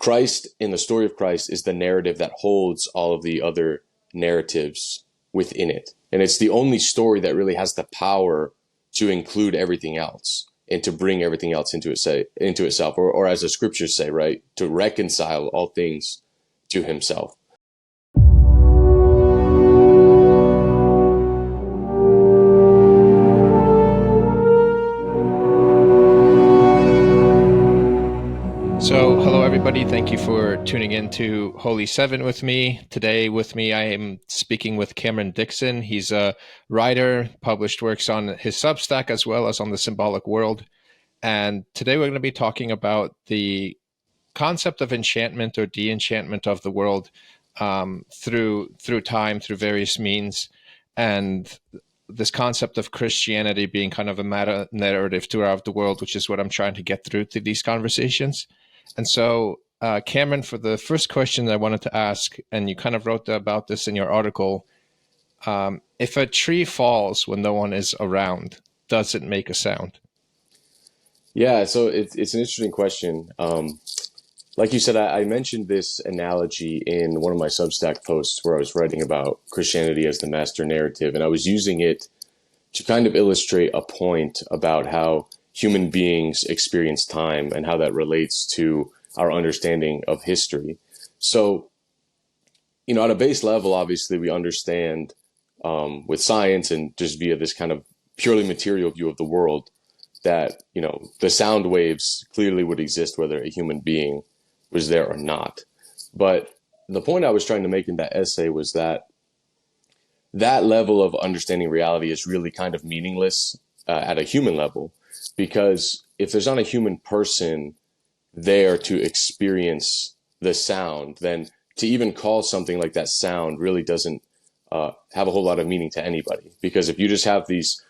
Christ and the story of Christ is the narrative that holds all of the other narratives within it. And it's the only story that really has the power to include everything else and to bring everything else into itself, or as the scriptures say, right, to reconcile all things to himself. So, hello everybody. Thank you for tuning in to Holy Seven with me. Today with me, I am speaking with Cameron Dixon. He's a writer, published works on his Substack as well as on the Symbolic World. And today we're going to be talking about the concept of enchantment or de-enchantment of the world through time, through various means, and this concept of Christianity being kind of a meta-narrative throughout the world, which is what I'm trying to get through to these conversations. And so, Cameron, for the first question that I wanted to ask, and you kind of wrote about this in your article, if a tree falls when no one is around, does it make a sound? Yeah, so it's an interesting question. Like you said, I mentioned this analogy in one of my Substack posts where I was writing about Christianity as the master narrative, and I was using it to kind of illustrate a point about how human beings experience time and how that relates to our understanding of history. So, at a base level, obviously, we understand with science and just via this kind of purely material view of the world that, the sound waves clearly would exist whether a human being was there or not. But the point I was trying to make in that essay was that level of understanding reality is really kind of meaningless at a human level, because if there's not a human person there to experience the sound, then to even call something like that sound really doesn't have a whole lot of meaning to anybody. Because if you just have these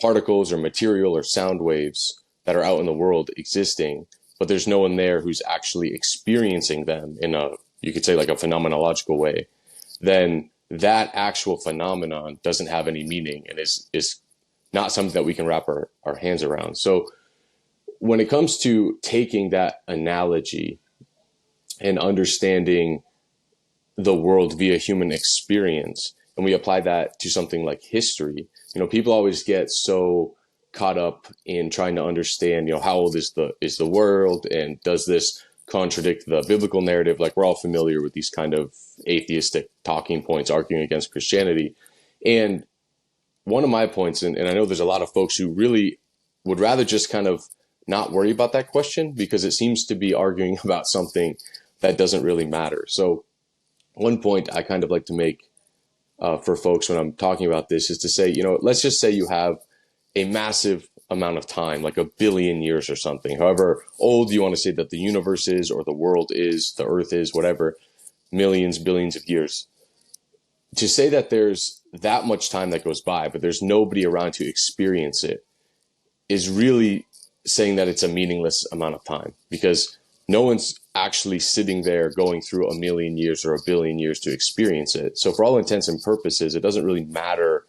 particles or material or sound waves that are out in the world existing, but there's no one there who's actually experiencing them in you could say like a phenomenological way, then that actual phenomenon doesn't have any meaning and is not something that we can wrap our hands around. So when it comes to taking that analogy and understanding the world via human experience, and we apply that to something like history, people always get so caught up in trying to understand, how old is the world, and does this contradict the biblical narrative? Like, we're all familiar with these kind of atheistic talking points arguing against Christianity. And one of my points, and I know there's a lot of folks who really would rather just kind of not worry about that question because it seems to be arguing about something that doesn't really matter. So one point I kind of like to make for folks when I'm talking about this is to say, let's just say you have a massive amount of time, like 1 billion years or something, however old you want to say that the universe is, or the world is, the earth is, whatever, millions, billions of years. To say that there's that much time that goes by, but there's nobody around to experience it, is really saying that it's a meaningless amount of time, because no one's actually sitting there going through 1 million years or 1 billion years to experience it. So for all intents and purposes, it doesn't really matter.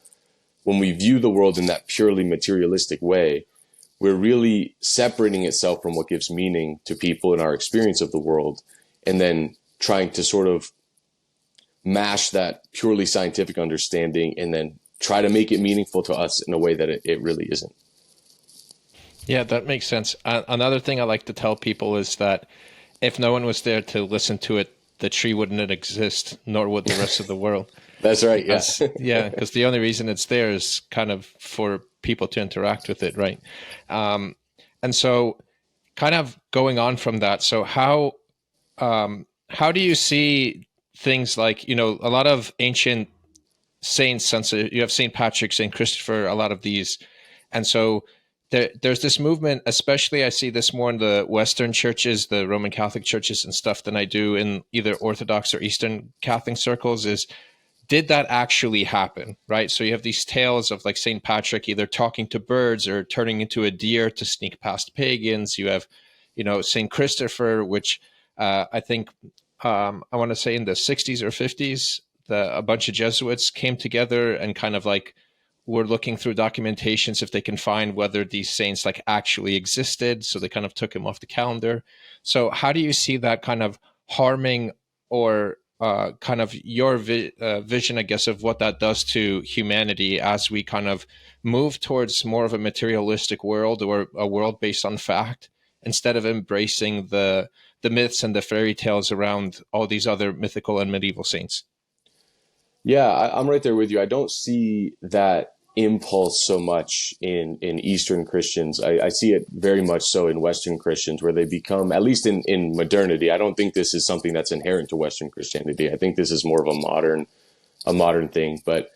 When we view the world in that purely materialistic way, we're really separating itself from what gives meaning to people in our experience of the world, and then trying to sort of mash that purely scientific understanding and then try to make it meaningful to us in a way that it really isn't. Yeah, that makes sense. Another thing I like to tell people is that if no one was there to listen to it, the tree wouldn't exist, nor would the rest of the world. That's right. Because, because the only reason it's there is kind of for people to interact with it, right? And so, kind of going on from that, so how do you see things like, a lot of ancient saints, you have Saint Patrick, Saint Christopher, a lot of these, and so there's this movement, especially I see this more in the Western churches, the Roman Catholic churches and stuff, than I do in either Orthodox or Eastern Catholic circles, is, did that actually happen, right? So you have these tales of like St. Patrick either talking to birds or turning into a deer to sneak past pagans. You have, St. Christopher, which I think, I want to say in the 60s or 50s, a bunch of Jesuits came together and kind of like were looking through documentations if they can find whether these saints like actually existed. So they kind of took him off the calendar. So how do you see that kind of harming or kind of your vision, I guess, of what that does to humanity as we kind of move towards more of a materialistic world or a world based on fact instead of embracing the myths and the fairy tales around all these other mythical and medieval saints? Yeah, I'm right there with you. I don't see that impulse so much in Eastern Christians. I see it very much so in Western Christians, where they become, at least in modernity. I don't think this is something that's inherent to Western Christianity. I think this is more of a modern thing. But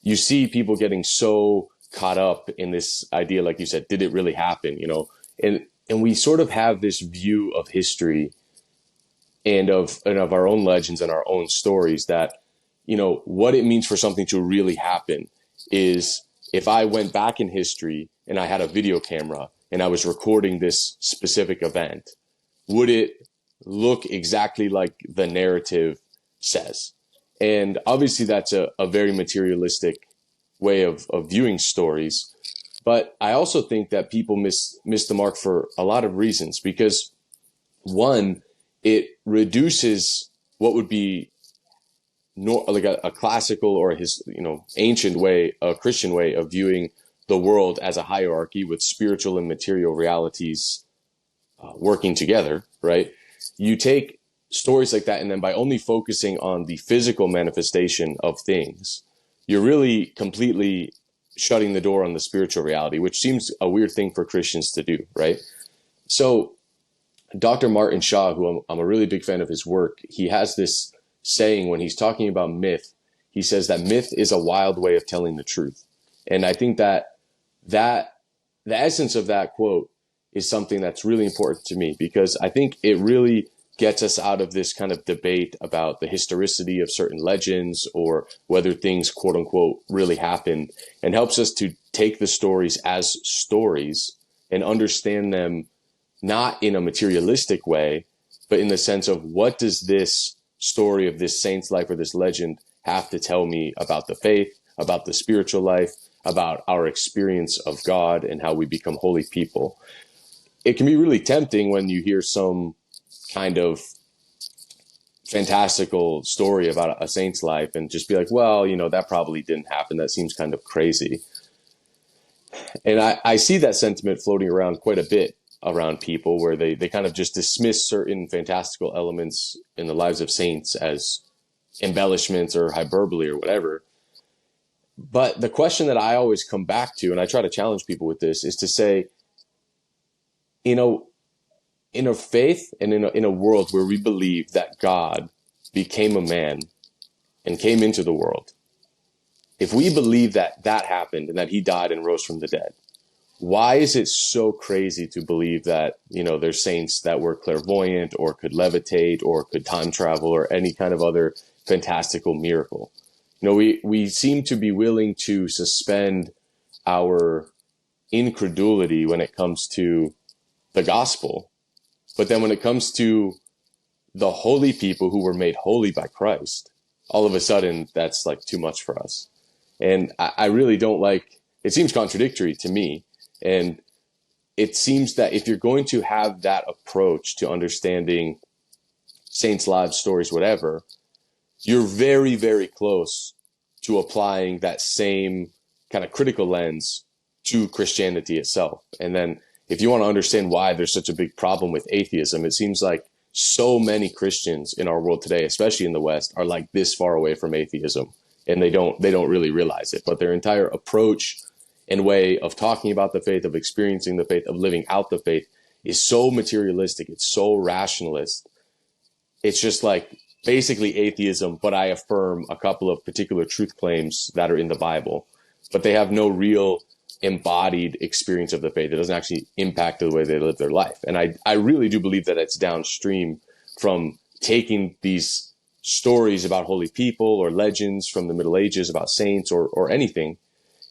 you see people getting so caught up in this idea, like you said, did it really happen? You know, and we sort of have this view of history and of our own legends and our own stories that, you know, what it means for something to really happen is if I went back in history and I had a video camera and I was recording this specific event, would it look exactly like the narrative says? And obviously that's a very materialistic way of viewing stories. But I also think that people miss the mark for a lot of reasons, because one, it reduces what would be like a classical or ancient way, a Christian way of viewing the world as a hierarchy with spiritual and material realities working together, right? You take stories like that, and then by only focusing on the physical manifestation of things, you're really completely shutting the door on the spiritual reality, which seems a weird thing for Christians to do, right? So Dr. Martin Shaw, who I'm a really big fan of his work, he has this saying when he's talking about myth. He says that myth is a wild way of telling the truth. And I think that the essence of that quote is something that's really important to me, because I think it really gets us out of this kind of debate about the historicity of certain legends or whether things, quote unquote, really happened, and helps us to take the stories as stories and understand them not in a materialistic way, but in the sense of, what does this story of this saint's life or this legend have to tell me about the faith, about the spiritual life, about our experience of God and how we become holy people? It can be really tempting when you hear some kind of fantastical story about a saint's life and just be like, well, you know, that probably didn't happen. That seems kind of crazy. And I see that sentiment floating around quite a bit around people, where they kind of just dismiss certain fantastical elements in the lives of saints as embellishments or hyperbole or whatever. But the question that I always come back to, and I try to challenge people with this, is to say, you know, in a faith and in a world where we believe that God became a man and came into the world, if we believe that that happened and that he died and rose from the dead, why is it so crazy to believe that, you know, there's saints that were clairvoyant or could levitate or could time travel or any kind of other fantastical miracle? You know, we seem to be willing to suspend our incredulity when it comes to the gospel. But then when it comes to the holy people who were made holy by Christ, all of a sudden that's like too much for us. And I really don't like, it seems contradictory to me. And it seems that if you're going to have that approach to understanding saints' lives, stories, whatever, you're very, very close to applying that same kind of critical lens to Christianity itself. And then if you want to understand why there's such a big problem with atheism, it seems like so many Christians in our world today, especially in the West, are like this far away from atheism, and they don't really realize it. But their entire approach and way of talking about the faith, of experiencing the faith, of living out the faith is so materialistic. It's so rationalist. It's just like basically atheism, but I affirm a couple of particular truth claims that are in the Bible, but they have no real embodied experience of the faith. It doesn't actually impact the way they live their life. And I really do believe that it's downstream from taking these stories about holy people or legends from the Middle Ages about saints or anything,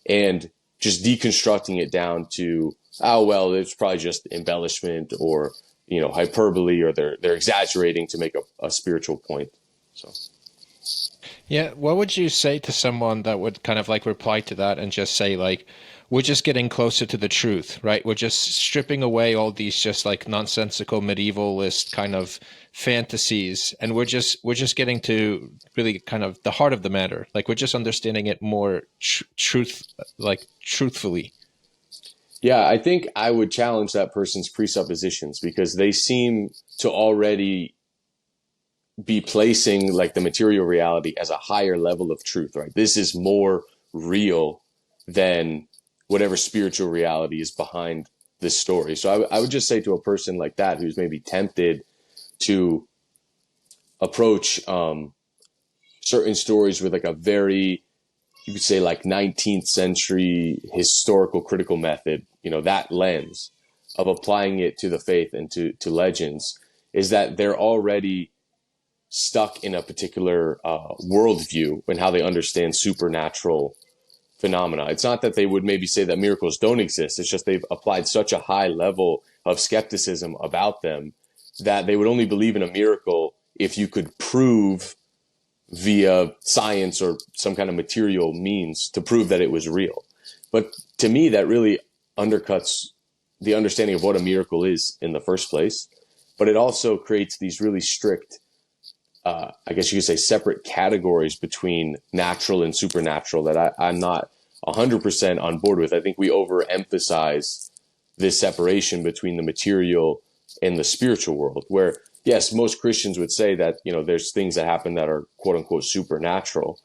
and just deconstructing it down to, oh, well, it's probably just embellishment or, you know, hyperbole, or they're exaggerating to make a spiritual point. So, Yeah, what would you say to someone that would kind of like reply to that and just say like, we're just getting closer to the truth, right? We're just stripping away all these just like nonsensical medievalist kind of fantasies, and we're just getting to really kind of the heart of the matter. Like we're just understanding it more truthfully. Yeah, I think I would challenge that person's presuppositions because they seem to already be placing like the material reality as a higher level of truth, right? This is more real than whatever spiritual reality is behind this story. So I would just say to a person like that who's maybe tempted to approach certain stories with like a very, you could say like 19th century historical critical method, that lens of applying it to the faith and to legends, is that they're already stuck in a particular worldview and how they understand supernatural phenomena. It's not that they would maybe say that miracles don't exist. It's just they've applied such a high level of skepticism about them that they would only believe in a miracle if you could prove via science or some kind of material means to prove that it was real. But to me, that really undercuts the understanding of what a miracle is in the first place. But it also creates these really strict, I guess you could say, separate categories between natural and supernatural that I'm not 100% on board with. I think we overemphasize this separation between the material and the spiritual world, where, yes, most Christians would say that, there's things that happen that are quote unquote supernatural.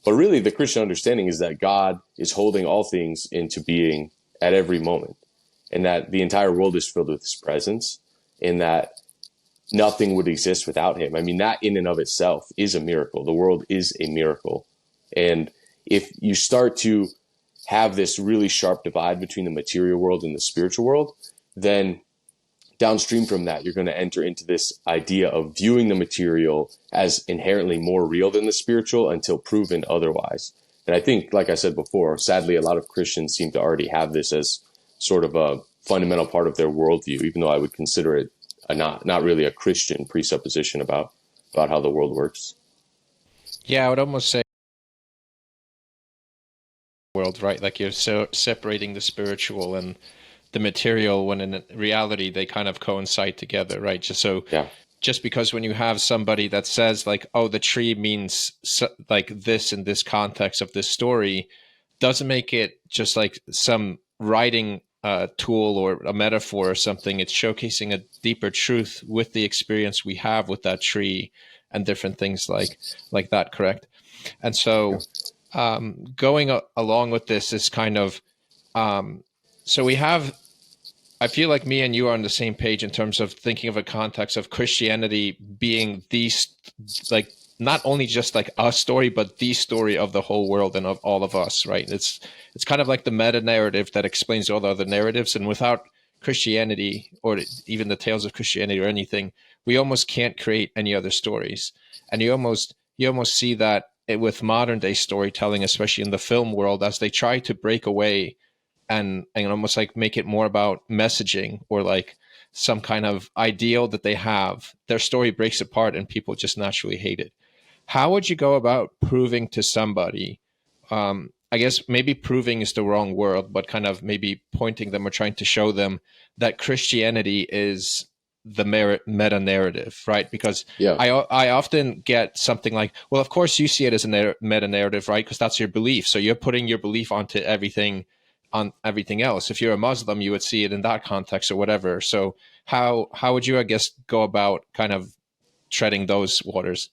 But really, the Christian understanding is that God is holding all things into being at every moment, and that the entire world is filled with his presence, and that nothing would exist without him. I mean, that in and of itself is a miracle. The world is a miracle. And if you start to have this really sharp divide between the material world and the spiritual world, then downstream from that, you're going to enter into this idea of viewing the material as inherently more real than the spiritual until proven otherwise. And I think, like I said before, sadly, a lot of Christians seem to already have this as sort of a fundamental part of their worldview, even though I would consider it not really a Christian presupposition about how the world works. Yeah, I would almost say world, right? Like you're so separating the spiritual and the material when in reality they kind of coincide together, right? Yeah. Just because when you have somebody that says like, oh, the tree means like this in this context of this story, doesn't make it just like some writing tool or a metaphor or something. It's showcasing a deeper truth with the experience we have with that tree and different things like that, correct? And Yeah. so going along with this is kind of so we have, I feel like me and you are on the same page in terms of thinking of a context of Christianity being these, like, not only just like a story, but the story of the whole world and of all of us, right? It's kind of like the meta narrative that explains all the other narratives, and without Christianity or even the tales of Christianity or anything, we almost can't create any other stories. And you almost see that with modern day storytelling, especially in the film world, as they try to break away and almost like make it more about messaging or like some kind of ideal that they have, their story breaks apart and people just naturally hate it. How would you go about proving to somebody, I guess maybe proving is the wrong word, but kind of maybe pointing them or trying to show them that Christianity is the meta narrative, right? Because Yeah. I often get something like, well, of course you see it as a meta narrative, right? Because that's your belief. So you're putting your belief onto everything, on everything else. If you're a Muslim, you would see it in that context or whatever. So how would you, I guess, go about kind of treading those waters?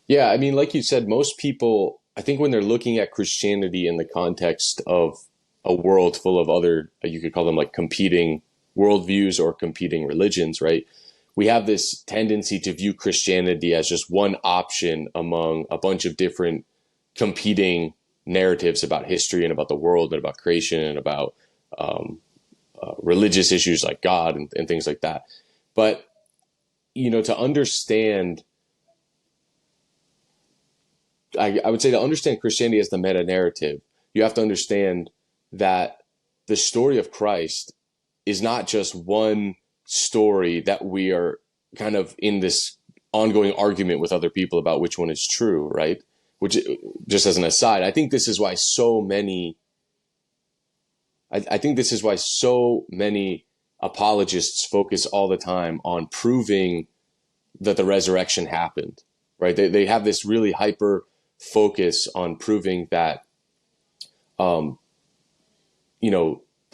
Yeah. I mean, like you said, most people, I think when they're looking at Christianity in the context of a world full of other, you could call them like competing worldviews or competing religions, right? We have this tendency to view Christianity as just one option among a bunch of different competing narratives about history and about the world and about creation and about um, religious issues like God and things like that. But, to understand, I would say to understand Christianity as the meta narrative, you have to understand that the story of Christ is not just one story that we are kind of in this ongoing argument with other people about which one is true, right? Which, just as an aside, I think this is why so many apologists focus all the time on proving that the resurrection happened, right? They have this really hyper focus on proving that,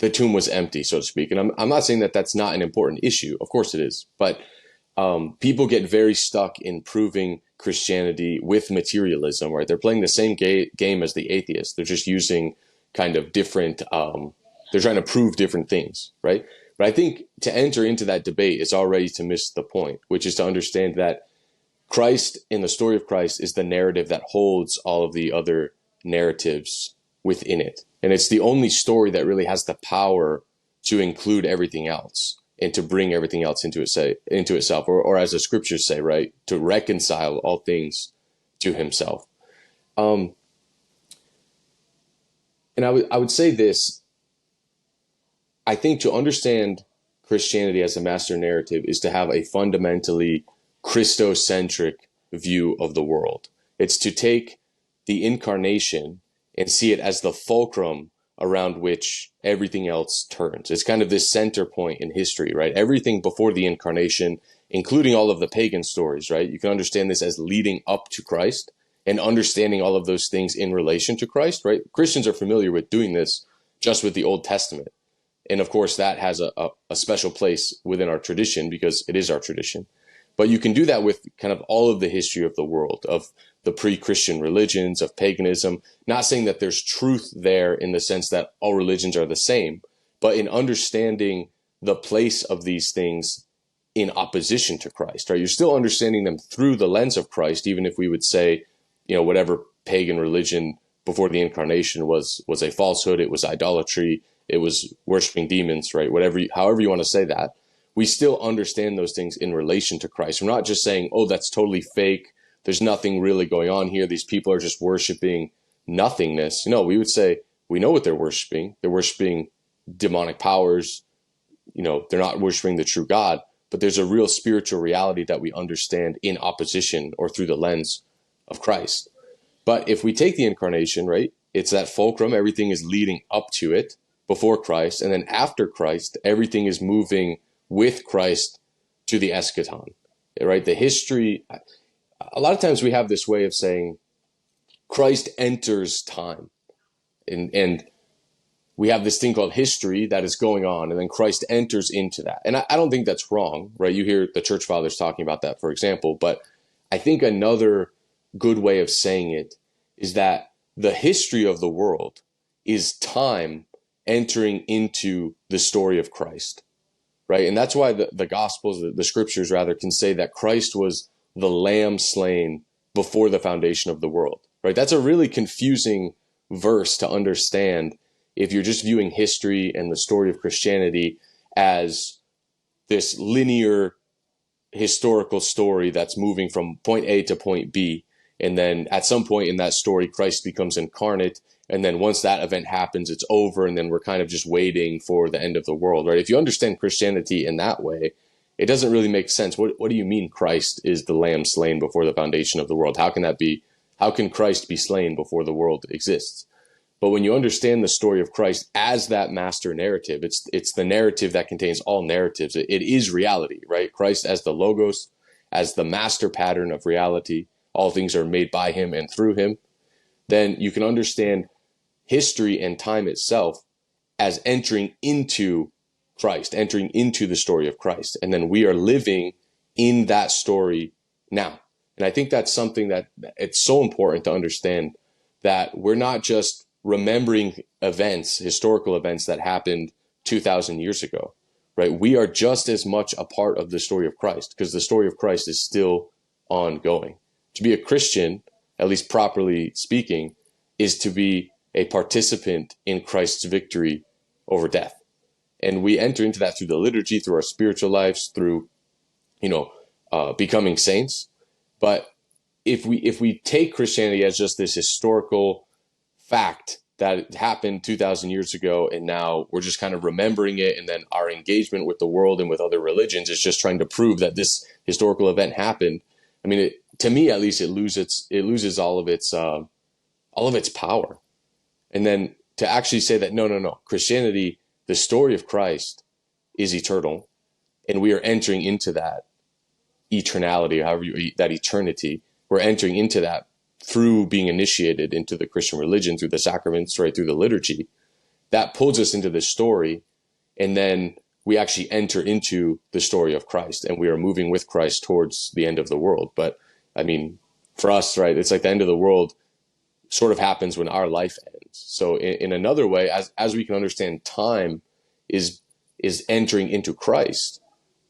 the tomb was empty, so to speak. And I'm not saying that that's not an important issue. Of course it is. But people get very stuck in proving Christianity with materialism, right? They're playing the same game as the atheists. They're just using kind of different, they're trying to prove different things, right? But I think to enter into that debate is already to miss the point, which is to understand that Christ, in the story of Christ, is the narrative that holds all of the other narratives within it. And it's the only story that really has the power to include everything else and to bring everything else into itself, or as the scriptures say, right, to reconcile all things to himself. And I would say this. I think to understand Christianity as a master narrative is to have a fundamentally Christocentric view of the world. It's to take the incarnation and see it as the fulcrum around which everything else turns. It's kind of this center point in history, right? Everything before the incarnation, including all of the pagan stories, right? You can understand this as leading up to Christ and understanding all of those things in relation to Christ, right? Christians are familiar with doing this just with the Old Testament. And of course, that has a special place within our tradition because it is our tradition. But you can do that with kind of all of the history of the world, of the pre-Christian religions, of paganism. Not saying that there's truth there in the sense that all religions are the same, but in understanding the place of these things in opposition to Christ, right? You're still understanding them through the lens of Christ, even if we would say, whatever pagan religion before the incarnation was a falsehood, it was idolatry, it was worshiping demons, right? However you want to say that. We still understand those things in relation to Christ. We're not just saying, oh, that's totally fake. There's nothing really going on here. These people are just worshiping nothingness. No, we would say, we know what they're worshiping. They're worshiping demonic powers. They're not worshiping the true God, but there's a real spiritual reality that we understand in opposition or through the lens of Christ. But if we take the incarnation, right, it's that fulcrum. Everything is leading up to it before Christ. And then after Christ, everything is moving with Christ to the eschaton, right? The history, a lot of times we have this way of saying Christ enters time, and we have this thing called history that is going on, and then Christ enters into that. And I don't think that's wrong, right? You hear the church fathers talking about that, for example, but I think another good way of saying it is that the history of the world is time entering into the story of Christ. Right. And that's why the Gospels, the scriptures rather, can say that Christ was the lamb slain before the foundation of the world. Right. That's a really confusing verse to understand if you're just viewing history and the story of Christianity as this linear historical story that's moving from point A to point B. And then at some point in that story, Christ becomes incarnate. And then once that event happens, it's over. And then we're kind of just waiting for the end of the world, right? If you understand Christianity in that way, it doesn't really make sense. What do you mean Christ is the lamb slain before the foundation of the world? How can that be? How can Christ be slain before the world exists? But when you understand the story of Christ as that master narrative, it's the narrative that contains all narratives. It is reality, right? Christ as the logos, as the master pattern of reality. All things are made by him and through him. Then you can understand history and time itself as entering into Christ, entering into the story of Christ. And then we are living in that story now. And I think that's something that it's so important to understand, that we're not just remembering events, historical events that happened 2,000 years ago, right? We are just as much a part of the story of Christ, because the story of Christ is still ongoing. To be a Christian, at least properly speaking, is to be a participant in Christ's victory over death. And we enter into that through the liturgy, through our spiritual lives, through, becoming saints. But if we take Christianity as just this historical fact that it happened 2,000 years ago, and now we're just kind of remembering it, and then our engagement with the world and with other religions is just trying to prove that this historical event happened, I mean, to me at least, it loses all of its power. And then to actually say that no, Christianity, the story of Christ is eternal, and we are entering into that eternality, that eternity, we're entering into that through being initiated into the Christian religion, through the sacraments, right, through the liturgy. That pulls us into this story, and then we actually enter into the story of Christ, and we are moving with Christ towards the end of the world. But I mean, for us, right, it's like the end of the world sort of happens when our life ends. So in another way, as we can understand, time is entering into Christ.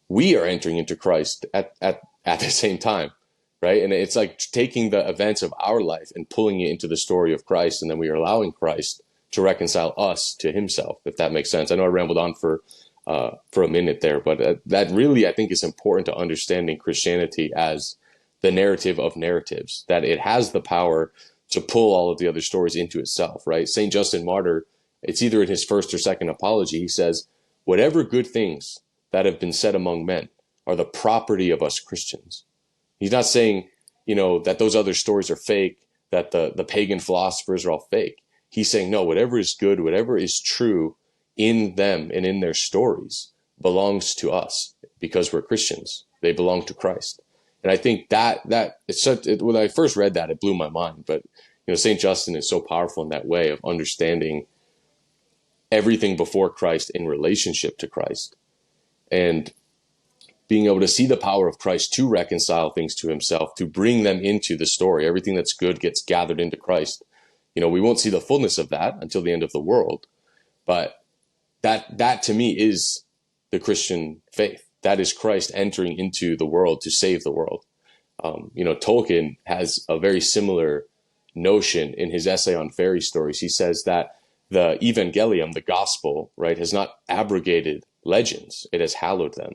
We are entering into Christ at the same time, right? And it's like taking the events of our life and pulling it into the story of Christ, and then we are allowing Christ to reconcile us to himself, if that makes sense. I know I rambled on for a minute there, but that really, I think, is important to understanding Christianity as the narrative of narratives, that it has the power to pull all of the other stories into itself, right? St. Justin Martyr, it's either in his first or second apology, he says, whatever good things that have been said among men are the property of us Christians. He's not saying, that those other stories are fake, that the pagan philosophers are all fake. He's saying, no, whatever is good, whatever is true in them and in their stories belongs to us because we're Christians. They belong to Christ. And I think that it's when I first read that, it blew my mind. But, St. Justin is so powerful in that way of understanding everything before Christ in relationship to Christ, and being able to see the power of Christ to reconcile things to himself, to bring them into the story. Everything that's good gets gathered into Christ. We won't see the fullness of that until the end of the world. But that to me is the Christian faith. That is Christ entering into the world to save the world. Tolkien has a very similar notion in his essay on fairy stories. He says that the Evangelium, the gospel, right, has not abrogated legends. It has hallowed them.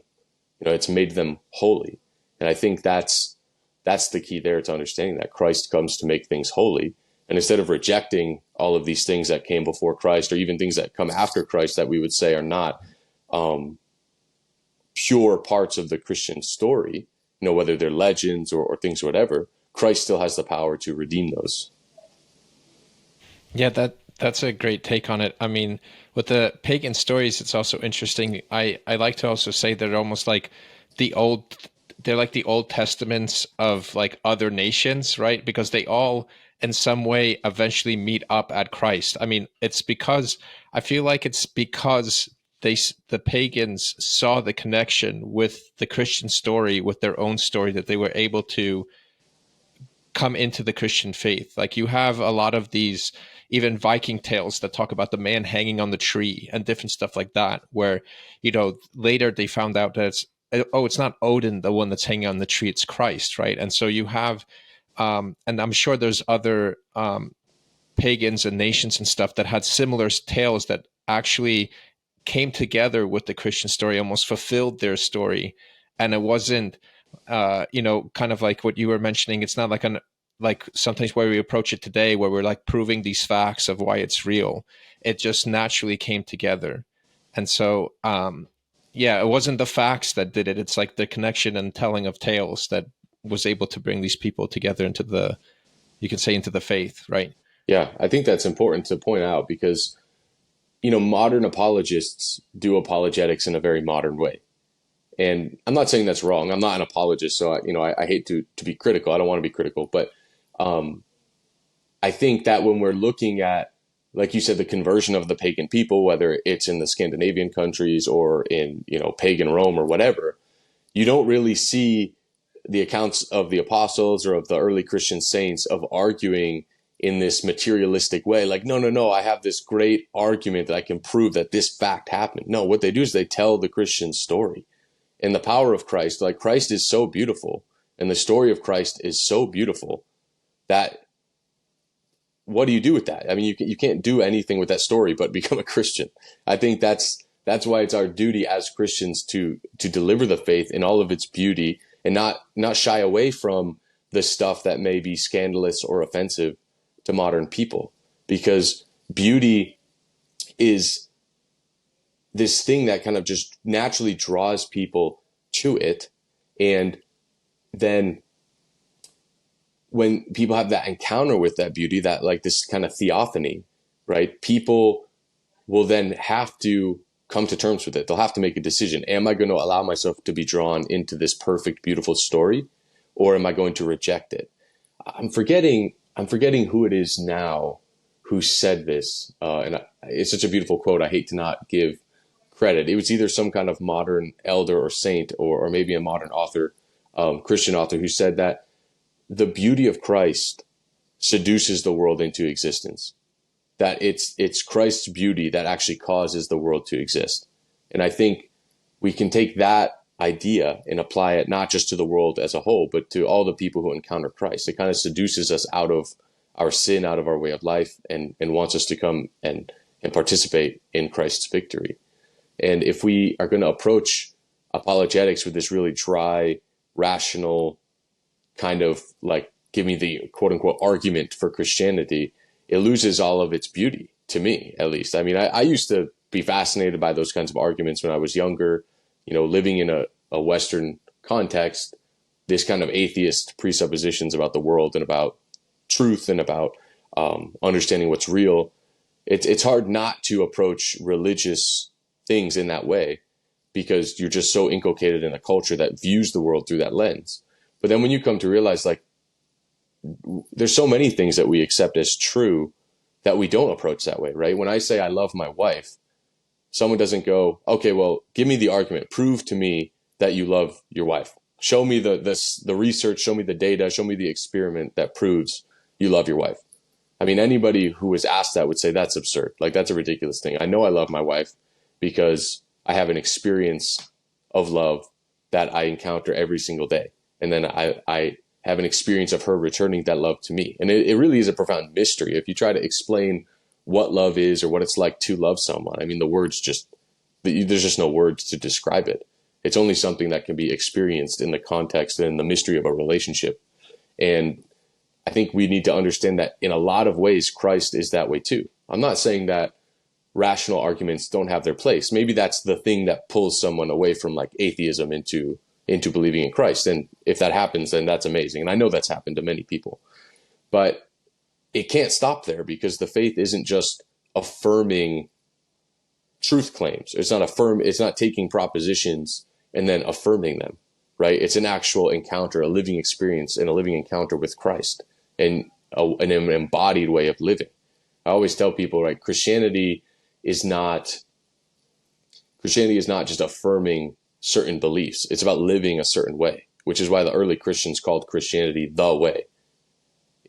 It's made them holy. And I think that's the key there to understanding that Christ comes to make things holy. And instead of rejecting all of these things that came before Christ, or even things that come after Christ that we would say are not pure parts of the Christian story, whether they're legends or things, whatever, Christ still has the power to redeem those. Yeah, that's a great take on it. I mean, with the pagan stories, it's also interesting. I like to also say they're almost like they're like the Old Testaments of like other nations, right? Because they all in some way eventually meet up at Christ. I mean, I feel like it's because the pagans saw the connection with the Christian story, with their own story, that they were able to come into the Christian faith. Like you have a lot of these even Viking tales that talk about the man hanging on the tree and different stuff like that, where, later they found out that it's not Odin, the one that's hanging on the tree, it's Christ, right? And so you have, and I'm sure there's other pagans and nations and stuff that had similar tales that actually came together with the Christian story, almost fulfilled their story. And it wasn't, kind of like what you were mentioning. It's not like sometimes where we approach it today, where we're like proving these facts of why it's real. It just naturally came together. And so, it wasn't the facts that did it. It's like the connection and telling of tales that was able to bring these people together into the faith, right? Yeah, I think that's important to point out because, modern apologists do apologetics in a very modern way. And I'm not saying that's wrong. I'm not an apologist, so I hate to be critical. I don't want to be critical, but I think that when we're looking at, like you said, the conversion of the pagan people, whether it's in the Scandinavian countries or in pagan Rome or whatever, you don't really see the accounts of the apostles or of the early Christian saints of arguing in this materialistic way. Like, no, I have this great argument that I can prove that this fact happened. No, what they do is they tell the Christian story. And the power of Christ, like Christ is so beautiful, and the story of Christ is so beautiful that what do you do with that? I mean, you can't do anything with that story but become a Christian. I think that's why it's our duty as Christians to deliver the faith in all of its beauty and not shy away from the stuff that may be scandalous or offensive to modern people, because beauty is this thing that kind of just naturally draws people to it. And then when people have that encounter with that beauty, that like this kind of theophany, right? People will then have to come to terms with it. They'll have to make a decision. Am I going to allow myself to be drawn into this perfect, beautiful story, or am I going to reject it? I'm forgetting who it is now who said this. It's such a beautiful quote. I hate to not give credit. It was either some kind of modern elder or saint, or maybe a modern author, Christian author, who said that the beauty of Christ seduces the world into existence. That it's Christ's beauty that actually causes the world to exist. And I think we can take that idea and apply it not just to the world as a whole, but to all the people who encounter Christ. It kind of seduces us out of our sin, out of our way of life, and wants us to come and participate in Christ's victory. And if we are going to approach apologetics with this really dry, rational kind of like, give me the quote unquote argument for Christianity, it loses all of its beauty, to me, at least. I mean, I used to be fascinated by those kinds of arguments when I was younger, living in a Western context, this kind of atheist presuppositions about the world and about truth and about understanding what's real. It's hard not to approach religious things in that way, because you're just so inculcated in a culture that views the world through that lens. But then when you come to realize, like, there's so many things that we accept as true that we don't approach that way, right? When I say I love my wife, someone doesn't go, okay, well, give me the argument. Prove to me that you love your wife. Show me the research, show me the data, show me the experiment that proves you love your wife. I mean, anybody who was asked that would say that's absurd. Like, that's a ridiculous thing. I know I love my wife because I have an experience of love that I encounter every single day. And then I have an experience of her returning that love to me. And it really is a profound mystery. If you try to explain what love is or what it's like to love someone, I mean, there's just no words to describe it. It's only something that can be experienced in the context and the mystery of a relationship. And I think we need to understand that in a lot of ways, Christ is that way too. I'm not saying that rational arguments don't have their place. Maybe that's the thing that pulls someone away from like atheism into believing in Christ. And if that happens, then that's amazing. And I know that's happened to many people. But it can't stop there, because the faith isn't just affirming truth claims. It's not taking propositions and then affirming them, right? It's an actual encounter, a living experience, and a living encounter with Christ, and an embodied way of living. I always tell people, right, Christianity is not just affirming certain beliefs. It's about living a certain way, which is why the early Christians called Christianity the way.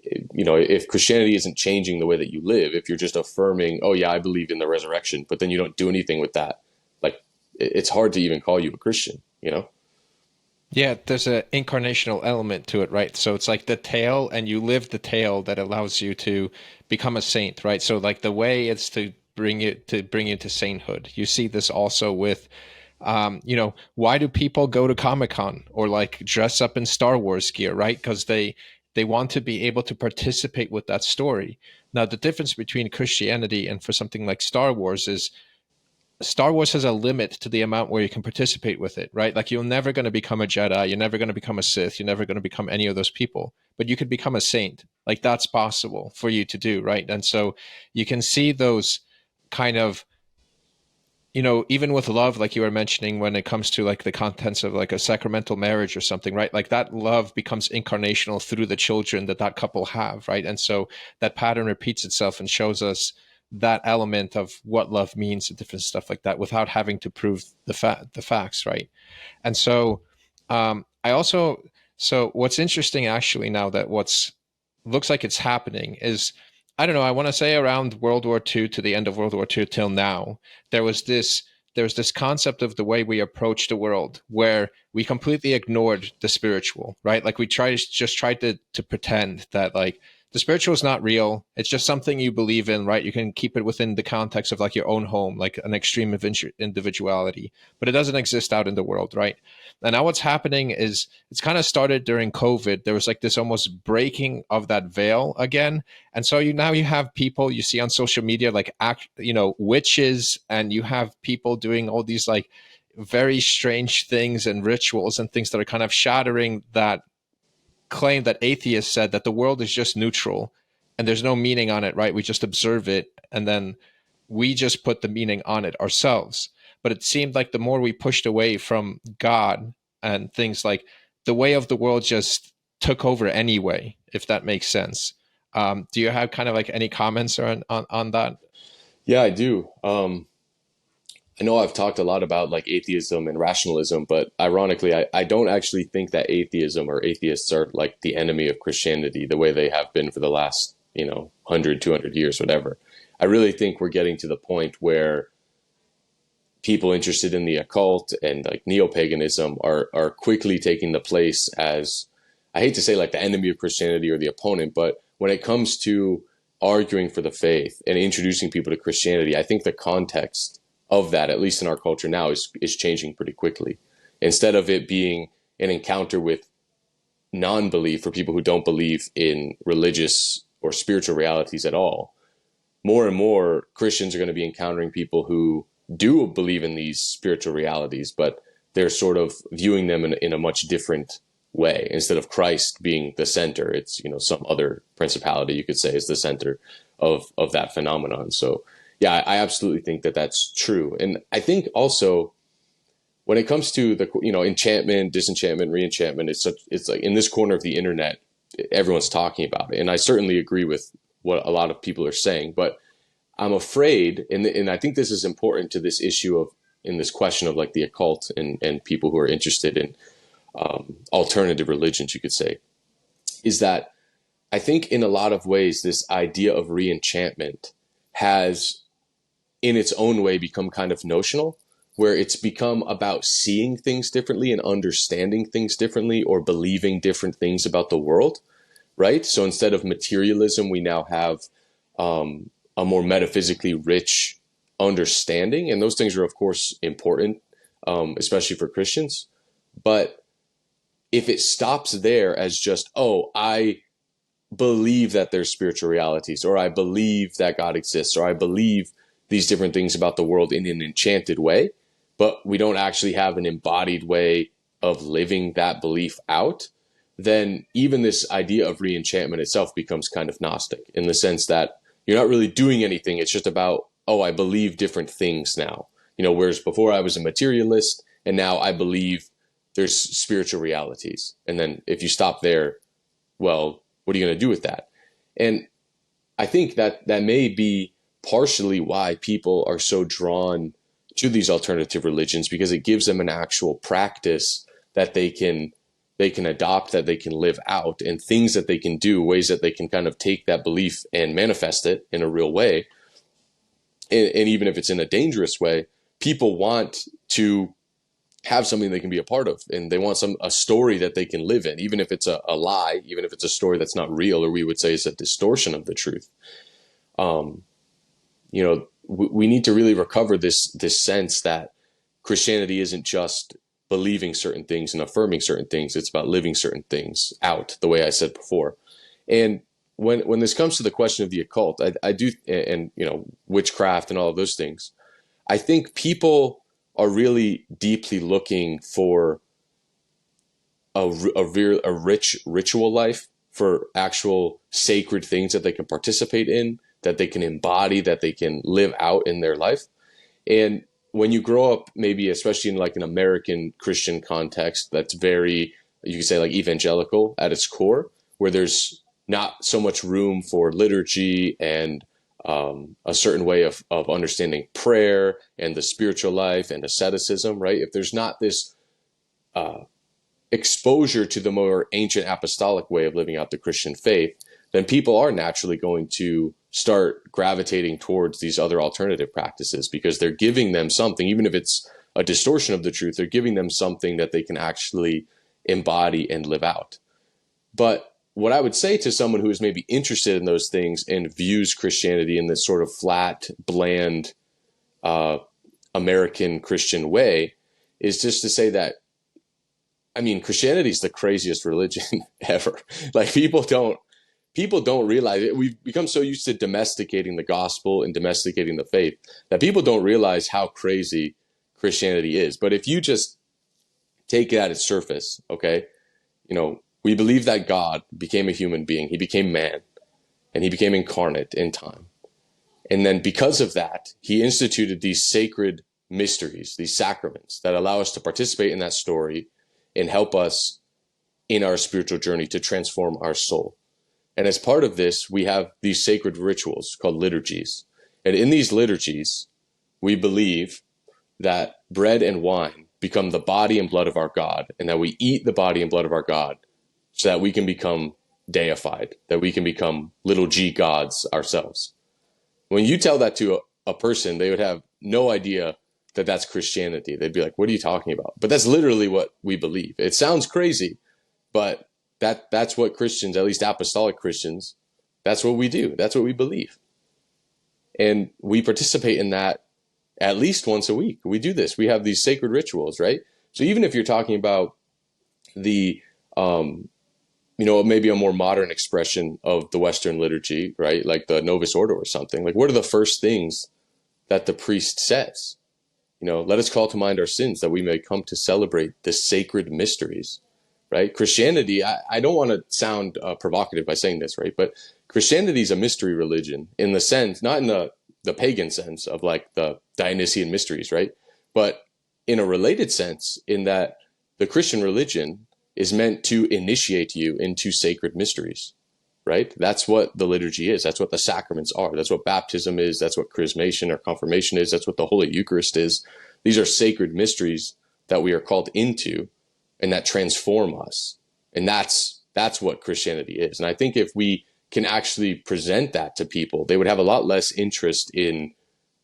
If Christianity isn't changing the way that you live, if you're just affirming, oh yeah, I believe in the resurrection, but then you don't do anything with that, like, it's hard to even call you a Christian, Yeah, there's an incarnational element to it, right? So it's like the tale, and you live the tale that allows you to become a saint, right? So like the way is to bring you to sainthood. You see this also with, why do people go to Comic-Con or like dress up in Star Wars gear, right? Because they want to be able to participate with that story. Now, the difference between Christianity and for something like Star Wars is Star Wars has a limit to the amount where you can participate with it, right? Like, you're never going to become a Jedi. You're never going to become a Sith. You're never going to become any of those people, but you could become a saint. Like, that's possible for you to do, right? And so you can see those kind of, even with love, like you were mentioning, when it comes to like the contents of like a sacramental marriage or something, right? Like that love becomes incarnational through the children that couple have, right? And so that pattern repeats itself and shows us that element of what love means and different stuff like that without having to prove the facts, right? And so so what's interesting actually now that looks like it's happening is, I don't know, I want to say around World War II to the end of World War II till now, there was this concept of the way we approach the world where we completely ignored the spiritual, right? Like we tried to pretend that like the spiritual is not real. It's just something you believe in, right? You can keep it within the context of like your own home, like an extreme of individuality, but it doesn't exist out in the world, right? And now what's happening is it's kind of started during COVID. There was like this almost breaking of that veil again. And so now you have people you see on social media, like witches, and you have people doing all these like very strange things and rituals and things that are kind of shattering that claim that atheists said that the world is just neutral and there's no meaning on it, right? We just observe it and then we just put the meaning on it ourselves. But it seemed like the more we pushed away from God and things, like the way of the world just took over anyway, if that makes sense. Do you have kind of like any comments on that? Yeah, I do. I know I've talked a lot about like atheism and rationalism, but ironically, I don't actually think that atheism or atheists are like the enemy of Christianity the way they have been for the last, 100, 200 years, whatever. I really think we're getting to the point where people interested in the occult and like Neo-Paganism are quickly taking the place as, I hate to say like the enemy of Christianity or the opponent, but when it comes to arguing for the faith and introducing people to Christianity, I think the context of that, at least in our culture now, is changing pretty quickly. Instead of it being an encounter with non-belief for people who don't believe in religious or spiritual realities at all, more and more Christians are going to be encountering people who do believe in these spiritual realities, but they're sort of viewing them in a much different way. Instead of Christ being the center, it's, some other principality, you could say, is the center of that phenomenon. So yeah, I absolutely think that that's true. And I think also when it comes to the, enchantment, disenchantment, re-enchantment, it's like in this corner of the internet, everyone's talking about it. And I certainly agree with what a lot of people are saying, but I'm afraid, and I think this is important to this issue of, in this question of like the occult and people who are interested in alternative religions, you could say, is that I think in a lot of ways, this idea of re-enchantment has in its own way become kind of notional, where it's become about seeing things differently and understanding things differently or believing different things about the world, right? So instead of materialism, we now have a more metaphysically rich understanding. And those things are, of course, important, especially for Christians. But if it stops there as just, oh, I believe that there's spiritual realities, or I believe that God exists, or I believe these different things about the world in an enchanted way, but we don't actually have an embodied way of living that belief out, then even this idea of re-enchantment itself becomes kind of Gnostic in the sense that you're not really doing anything. It's just about, oh, I believe different things now. Whereas before I was a materialist and now I believe there's spiritual realities. And then if you stop there, well, what are you going to do with that? And I think that may be partially why people are so drawn to these alternative religions, because it gives them an actual practice that they can adopt, that they can live out, and things that they can do, ways that they can kind of take that belief and manifest it in a real way. And even if it's in a dangerous way, people want to have something they can be a part of, and they want a story that they can live in, even if it's a lie, even if it's a story that's not real, or we would say is a distortion of the truth. We need to really recover this sense that Christianity isn't just believing certain things and affirming certain things. It's about living certain things out, the way I said before. And when this comes to the question of the occult, I do, and witchcraft and all of those things, I think people are really deeply looking for a rich ritual life, for actual sacred things that they can participate in, that they can embody, that they can live out in their life. And when you grow up, maybe especially in like an American Christian context that's very, you could say like evangelical at its core, where there's not so much room for liturgy and a certain way of understanding prayer and the spiritual life and asceticism, right? If there's not this exposure to the more ancient apostolic way of living out the Christian faith, then people are naturally going to start gravitating towards these other alternative practices, because they're giving them something, even if it's a distortion of the truth, they're giving them something that they can actually embody and live out. But what I would say to someone who is maybe interested in those things and views Christianity in this sort of flat, bland, American Christian way is just to say that, I mean, Christianity is the craziest religion ever. Like people don't realize it. We've become so used to domesticating the gospel and domesticating the faith that people don't realize how crazy Christianity is. But if you just take it at its surface, okay, we believe that God became a human being. He became man, and he became incarnate in time. And then because of that, he instituted these sacred mysteries, these sacraments that allow us to participate in that story and help us in our spiritual journey to transform our soul. And as part of this, we have these sacred rituals called liturgies. And in these liturgies, we believe that bread and wine become the body and blood of our God, and that we eat the body and blood of our God so that we can become deified, that we can become little g gods ourselves. When you tell that to a person, they would have no idea that that's Christianity. They'd be like, what are you talking about? But that's literally what we believe. It sounds crazy, but that's what Christians, at least apostolic Christians, that's what we do. That's what we believe. And we participate in that at least once a week. We do this. We have these sacred rituals, right? So even if you're talking about the, maybe a more modern expression of the Western liturgy, right? Like the Novus Ordo or something. Like, what are the first things that the priest says? Let us call to mind our sins that we may come to celebrate the sacred mysteries, right? Christianity, I don't want to sound provocative by saying this, right? But Christianity is a mystery religion in the sense, not in the pagan sense of like the Dionysian mysteries, right? But in a related sense, in that the Christian religion is meant to initiate you into sacred mysteries, right? That's what the liturgy is. That's what the sacraments are. That's what baptism is. That's what chrismation or confirmation is. That's what the Holy Eucharist is. These are sacred mysteries that we are called into and that transform us. And that's what Christianity is. And I think if we can actually present that to people, they would have a lot less interest in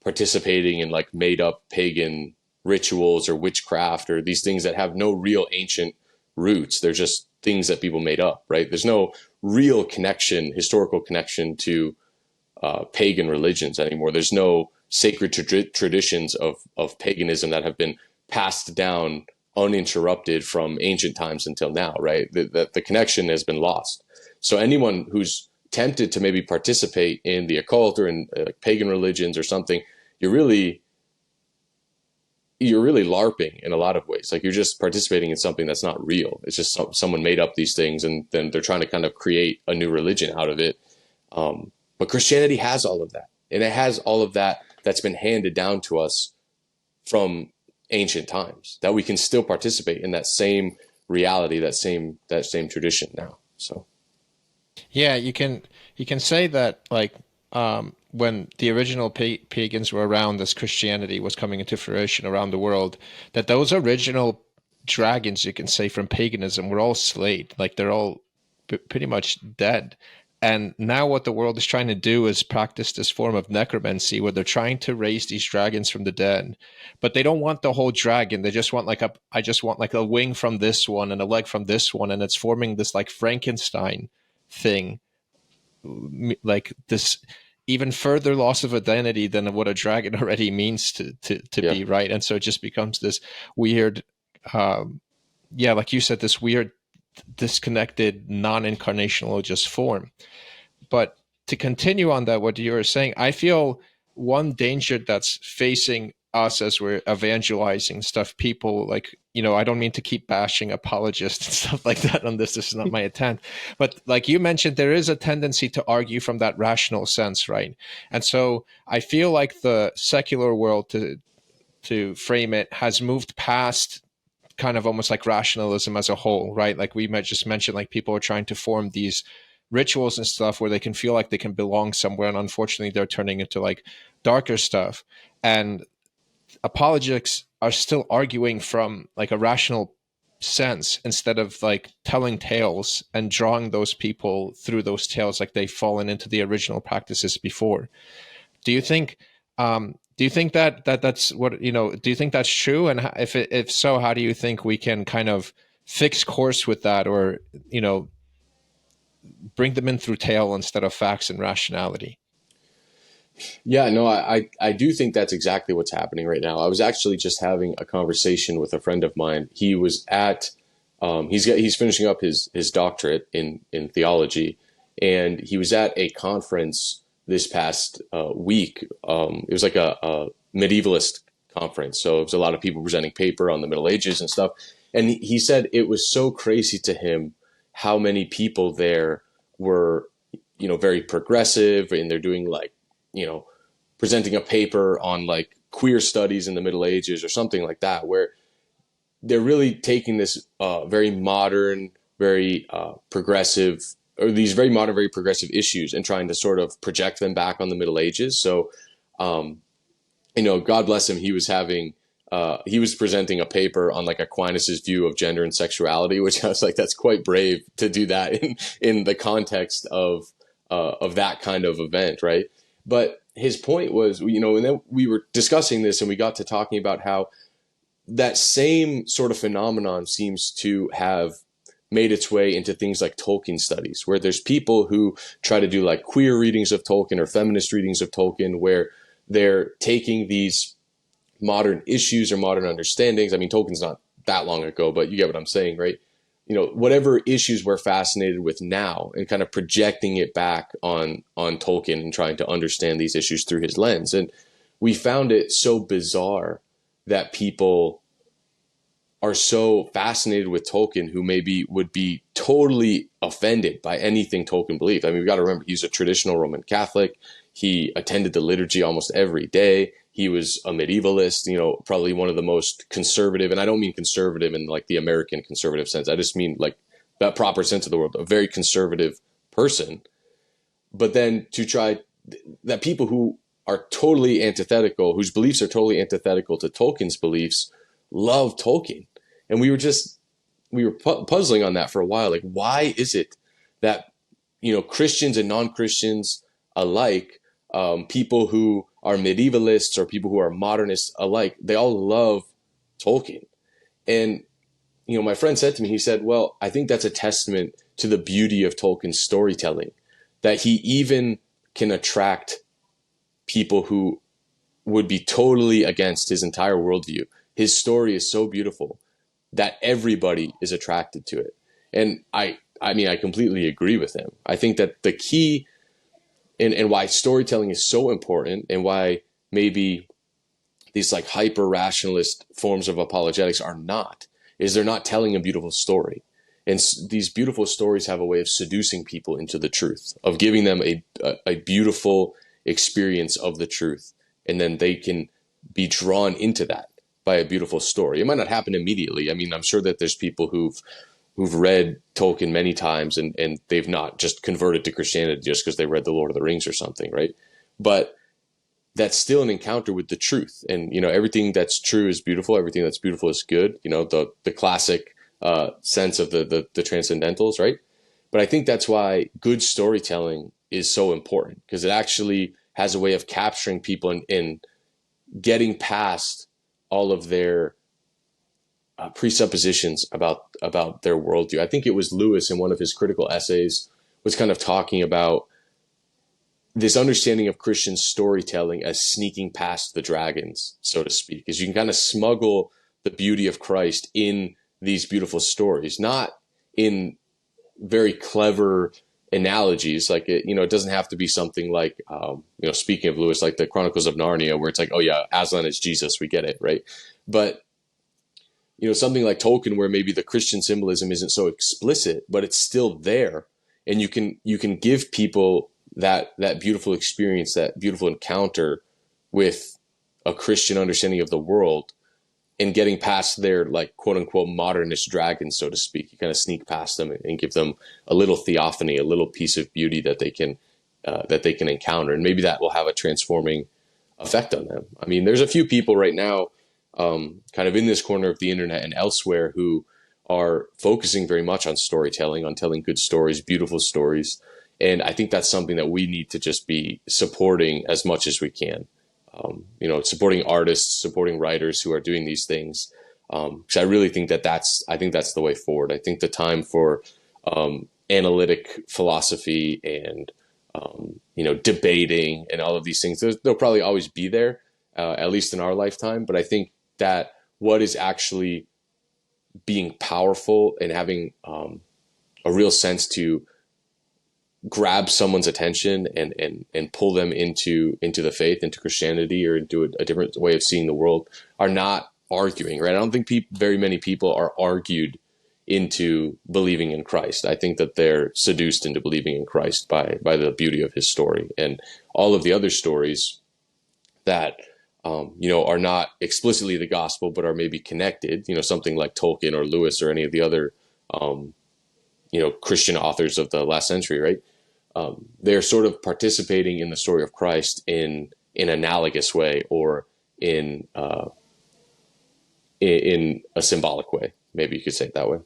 participating in like made up pagan rituals or witchcraft or these things that have no real ancient roots. They're just things that people made up, right? There's no real connection, historical connection to pagan religions anymore. There's no sacred traditions of paganism that have been passed down uninterrupted from ancient times until now, right? The connection has been lost. So anyone who's tempted to maybe participate in the occult or in pagan religions or something, you're really LARPing in a lot of ways. Like, you're just participating in something that's not real. It's just someone made up these things and then they're trying to kind of create a new religion out of it. But Christianity has all of that. And it has all of that that's been handed down to us from ancient times, that we can still participate in that same reality, that same tradition now. So yeah, you can say that, like, when the original pagans were around, as Christianity was coming into fruition around the world, that those original dragons, you can say, from paganism were all slayed. Like, they're all pretty much dead. And now what the world is trying to do is practice this form of necromancy, where they're trying to raise these dragons from the dead, but they don't want the whole dragon. They just want I just want like a wing from this one and a leg from this one. And it's forming this like Frankenstein thing, like this even further loss of identity than what a dragon already means to yeah. be, right? And so it just becomes this weird, like you said, this weird disconnected non-incarnational just form. But to continue on that, what you were saying, I feel one danger that's facing us as we're evangelizing stuff, people like, I don't mean to keep bashing apologists and stuff like that on this. This is not my intent. But like you mentioned, there is a tendency to argue from that rational sense, right? And so I feel like the secular world, to frame it, has moved past kind of almost like rationalism as a whole, right? Like we might just mention, like, people are trying to form these rituals and stuff where they can feel like they can belong somewhere, and unfortunately they're turning into like darker stuff. And apologetics are still arguing from like a rational sense, instead of like telling tales and drawing those people through those tales like they've fallen into the original practices before. Do you think that's what, do you think that's true? And if so, how do you think we can kind of fix course with that, or, bring them in through tale instead of facts and rationality? Yeah, no, I do think that's exactly what's happening right now. I was actually just having a conversation with a friend of mine. He was at, he's finishing up his doctorate in theology, and he was at a conference this past week. It was like a medievalist conference. So it was a lot of people presenting paper on the Middle Ages and stuff. And he said it was so crazy to him how many people there were, very progressive, and they're doing like, presenting a paper on like queer studies in the Middle Ages or something like that, where they're really taking this very modern, very progressive, or these very modern, very progressive issues and trying to sort of project them back on the Middle Ages. So, God bless him, he was presenting a paper on like Aquinas's view of gender and sexuality, which I was like, that's quite brave to do that in the context of that kind of event, right? But his point was, and then we were discussing this and we got to talking about how that same sort of phenomenon seems to have made its way into things like Tolkien studies, where there's people who try to do like queer readings of Tolkien or feminist readings of Tolkien, where they're taking these modern issues or modern understandings. I mean, Tolkien's not that long ago, but you get what I'm saying, right? Whatever issues we're fascinated with now and kind of projecting it back on Tolkien and trying to understand these issues through his lens. And we found it so bizarre that people are so fascinated with Tolkien who maybe would be totally offended by anything Tolkien believed. I mean, we've got to remember, he's a traditional Roman Catholic. He attended the liturgy almost every day. He was a medievalist, probably one of the most conservative, and I don't mean conservative in like the American conservative sense. I just mean like that proper sense of the word, a very conservative person. But then to try that people who are totally antithetical, whose beliefs are totally antithetical to Tolkien's beliefs, love Tolkien. And we were puzzling on that for a while. Like, why is it that, Christians and non-Christians alike, people who are medievalists or people who are modernists alike, they all love Tolkien? And, my friend said to me, he said, well, I think that's a testament to the beauty of Tolkien's storytelling, that he even can attract people who would be totally against his entire worldview. His story is so beautiful that everybody is attracted to it. And I completely agree with him. I think that the key and why storytelling is so important, and why maybe these like hyper rationalist forms of apologetics are not, is they're not telling a beautiful story. And these beautiful stories have a way of seducing people into the truth, of giving them a beautiful experience of the truth. And then they can be drawn into that by a beautiful story. It might not happen immediately. I mean, I'm sure that there's people who've read Tolkien many times and they've not just converted to Christianity just because they read The Lord of the Rings or something, right? But that's still an encounter with the truth. And, everything that's true is beautiful. Everything that's beautiful is good. The classic sense of the transcendentals, right? But I think that's why good storytelling is so important, because it actually has a way of capturing people and getting past all of their presuppositions about their worldview. I think it was Lewis in one of his critical essays was kind of talking about this understanding of Christian storytelling as sneaking past the dragons, so to speak, is you can kind of smuggle the beauty of Christ in these beautiful stories, not in very clever analogies. Like it doesn't have to be something like, speaking of Lewis, like the Chronicles of Narnia, where it's like, oh yeah, Aslan is Jesus, we get it, right? But something like Tolkien, where maybe the Christian symbolism isn't so explicit, but it's still there, and you can give people that beautiful experience, that beautiful encounter with a Christian understanding of the world, and getting past their like quote unquote modernist dragons, so to speak. You kind of sneak past them and give them a little theophany, a little piece of beauty that they can encounter, and maybe that will have a transforming effect on them. I mean, there's a few people right now, kind of in this corner of the internet and elsewhere, who are focusing very much on storytelling, on telling good stories, beautiful stories. And I think that's something that we need to just be supporting as much as we can. Supporting artists, supporting writers who are doing these things. Because I really think that's the way forward. I think the time for analytic philosophy and debating and all of these things, they'll probably always be there, at least in our lifetime. But I think that what is actually being powerful and having a real sense to grab someone's attention and pull them into the faith, into Christianity, or into a different way of seeing the world, are not arguing, right? I don't think very many people are argued into believing in Christ. I think that they're seduced into believing in Christ by the beauty of his story, and all of the other stories that are not explicitly the gospel, but are maybe connected. Something like Tolkien or Lewis or any of the other Christian authors of the last century, right? They're sort of participating in the story of Christ in an analogous way, or in a symbolic way. Maybe you could say it that way.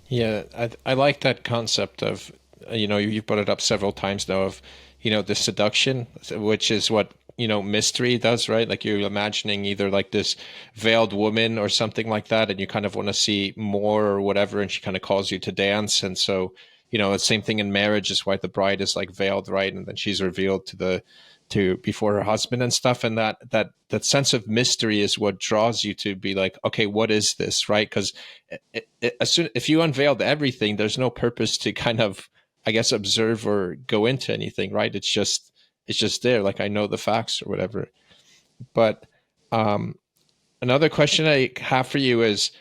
Yeah, I like that concept of, you've brought it up several times now, of, the seduction, which is what, mystery does, right? Like you're imagining either like this veiled woman or something like that, and you kind of want to see more or whatever, and she kind of calls you to dance. And so, the same thing in marriage is why the bride is like veiled, right? And then she's revealed to before her husband and stuff. And that sense of mystery is what draws you to be like, okay, what is this, right? Because if you unveiled everything, there's no purpose to kind of, I guess, observe or go into anything, right? It's just there. Like, I know the facts or whatever. But another question I have for you is,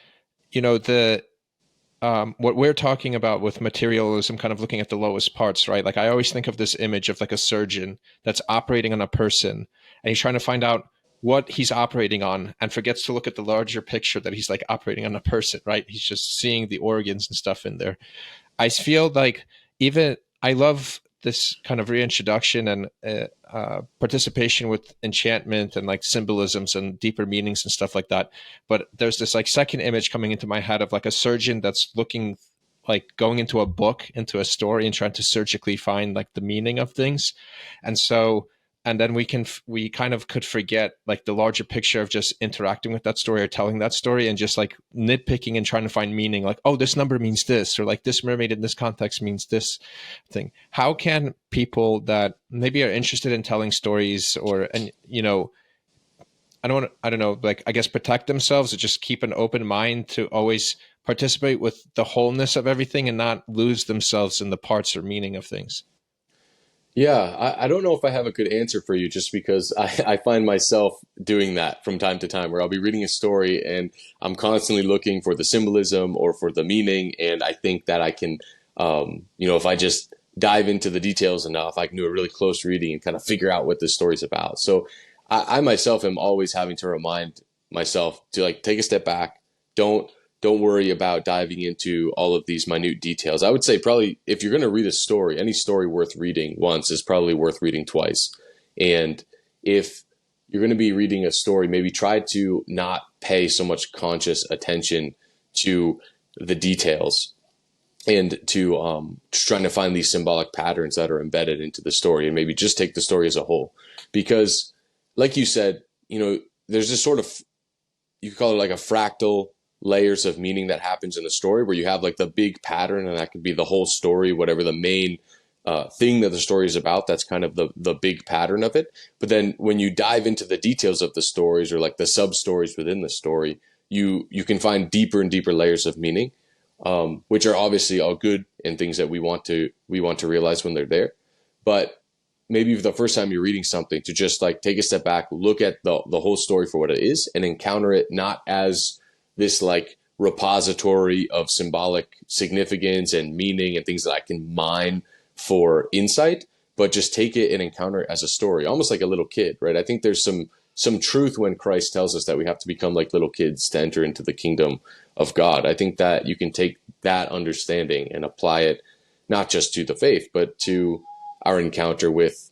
what we're talking about with materialism, kind of looking at the lowest parts, right? Like I always think of this image of like a surgeon that's operating on a person, and he's trying to find out what he's operating on, and forgets to look at the larger picture that he's like operating on a person, right? He's just seeing the organs and stuff in there. I feel like even I love this kind of reintroduction and participation with enchantment and like symbolisms and deeper meanings and stuff like that. But there's this like second image coming into my head of like a surgeon that's looking, like going into a book, into a story, and trying to surgically find like the meaning of things. And then we kind of could forget like the larger picture of just interacting with that story or telling that story, and just like nitpicking and trying to find meaning, like, oh, this number means this, or like this mermaid in this context means this thing. How can people that maybe are interested in telling stories, or, and I don't know, like, I guess protect themselves, or just keep an open mind to always participate with the wholeness of everything and not lose themselves in the parts or meaning of things? Yeah, I don't know if I have a good answer for you, just because I find myself doing that from time to time, where I'll be reading a story and I'm constantly looking for the symbolism or for the meaning. And I think that I can, if I just dive into the details enough, I can do a really close reading and kind of figure out what this story's about. So I myself am always having to remind myself to like take a step back. Don't worry about diving into all of these minute details. I would say probably if you're going to read a story, any story worth reading once is probably worth reading twice. And if you're going to be reading a story, maybe try to not pay so much conscious attention to the details, and to trying to find these symbolic patterns that are embedded into the story, and maybe just take the story as a whole. Because like you said, there's this sort of, you could call it like a fractal layers of meaning that happens in the story, where you have like the big pattern, and that could be the whole story, whatever the main thing that the story is about. That's kind of the big pattern of it. But then when you dive into the details of the stories, or like the sub stories within the story, you can find deeper and deeper layers of meaning, which are obviously all good and things that we want to realize when they're there. But maybe for the first time you're reading something, to just like take a step back, look at the whole story for what it is, and encounter it not as this like repository of symbolic significance and meaning and things that I can mine for insight, but just take it and encounter it as a story, almost like a little kid, right? I think there's some truth when Christ tells us that we have to become like little kids to enter into the kingdom of God. I think that you can take that understanding and apply it not just to the faith, but to our encounter with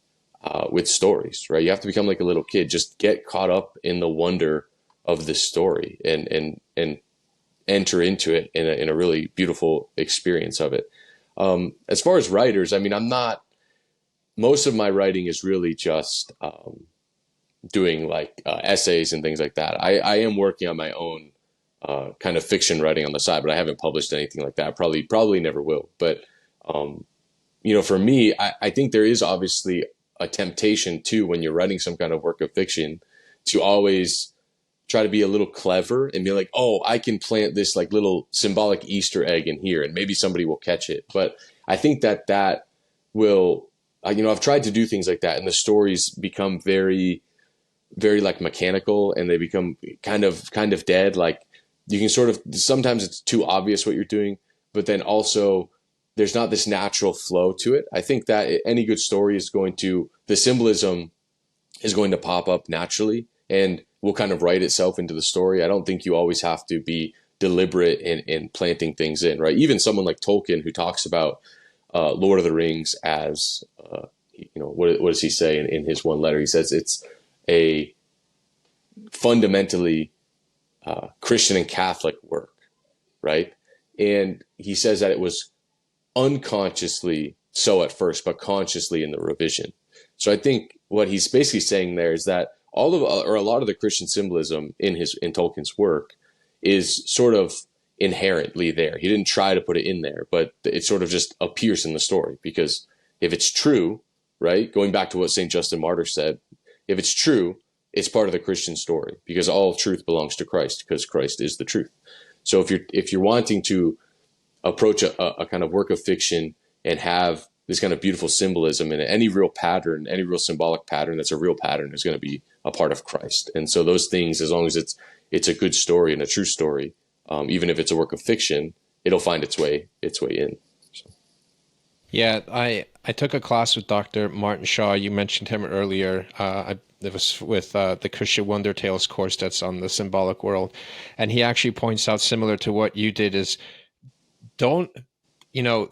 stories, right? You have to become like a little kid, just get caught up in the wonder of this story, and enter into it in a really beautiful experience of it. As far as writers, I mean, most of my writing is really just doing like essays and things like that. I am working on my own kind of fiction writing on the side, but I haven't published anything like that. Probably never will. But for me, I think there is obviously a temptation too, when you're writing some kind of work of fiction, to always try to be a little clever and be like, oh, I can plant this like little symbolic Easter egg in here and maybe somebody will catch it. But I think that will, I've tried to do things like that, and the stories become very, very like mechanical, and they become kind of dead. Like you can sort of, sometimes it's too obvious what you're doing, but then also there's not this natural flow to it. I think that any good story is going to, the symbolism is going to pop up naturally and will kind of write itself into the story. I don't think you always have to be deliberate in planting things in, right? Even someone like Tolkien, who talks about Lord of the Rings as, what does he say in his one letter? He says it's a fundamentally Christian and Catholic work, right? And he says that it was unconsciously so at first, but consciously in the revision. So I think what he's basically saying there is that all of, or a lot of the Christian symbolism in Tolkien's work is sort of inherently there. He didn't try to put it in there, but it sort of just appears in the story, because if it's true, right? Going back to what St. Justin Martyr said, if it's true, it's part of the Christian story, because all truth belongs to Christ, because Christ is the truth. So if you're wanting to approach a kind of work of fiction and have this kind of beautiful symbolism, and any real pattern, any real symbolic pattern that's a real pattern is going to be a part of Christ. And so those things, as long as it's a good story and a true story, even if it's a work of fiction, it'll find its way in. So. Yeah, I took a class with Dr. Martin Shaw. You mentioned him earlier. It was with the Christian Wonder Tales course that's on the symbolic world. And he actually points out, similar to what you did, is don't,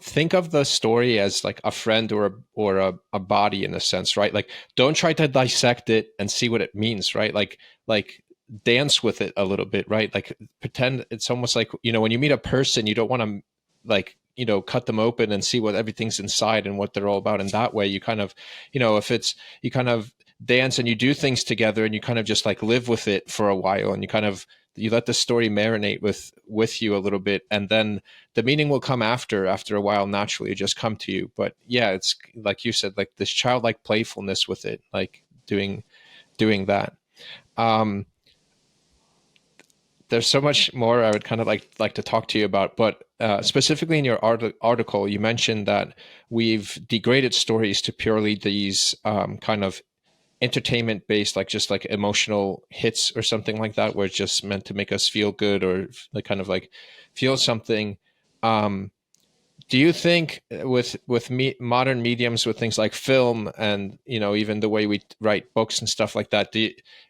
think of the story as like a friend or a body, in a sense, right? Like, don't try to dissect it and see what it means, right? Like dance with it a little bit, right? Like, pretend it's almost like, when you meet a person, you don't want to like, cut them open and see what everything's inside and what they're all about. And that way you kind of, if it's, you kind of dance and you do things together and you kind of just like live with it for a while, and you let the story marinate with you a little bit, and then the meaning will come after a while, naturally just come to you. But yeah, it's like you said, like this childlike playfulness with it, like doing that. There's so much more I would kind of like to talk to you about, but specifically in your article, you mentioned that we've degraded stories to purely these kind of entertainment based, like just like emotional hits or something like that, where it's just meant to make us feel good or like kind of like feel something. Do you think with modern mediums, with things like film and even the way we write books and stuff like that,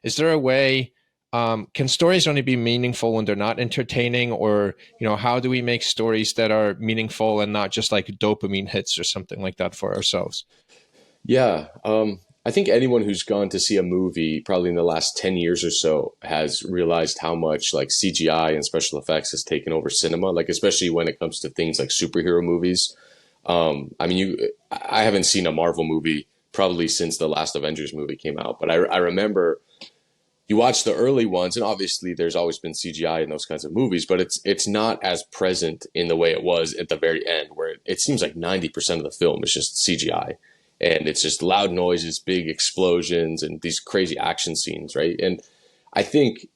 is there a way? Can stories only be meaningful when they're not entertaining, or how do we make stories that are meaningful and not just like dopamine hits or something like that for ourselves? Yeah. I think anyone who's gone to see a movie probably in the last 10 years or so has realized how much like CGI and special effects has taken over cinema, like especially when it comes to things like superhero movies. I haven't seen a Marvel movie probably since the last Avengers movie came out, but I remember you watch the early ones, and obviously there's always been CGI in those kinds of movies, but it's not as present in the way it was at the very end, where it seems like 90% of the film is just CGI. And it's just loud noises, big explosions, and these crazy action scenes, right? And I think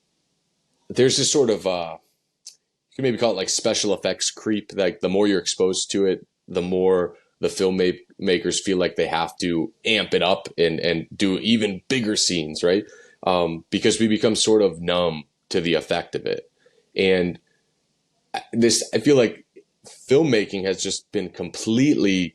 there's this sort of, you can maybe call it like special effects creep. Like the more you're exposed to it, the more the filmmakers feel like they have to amp it up and do even bigger scenes, right? Because we become sort of numb to the effect of it. And I feel like filmmaking has just been completely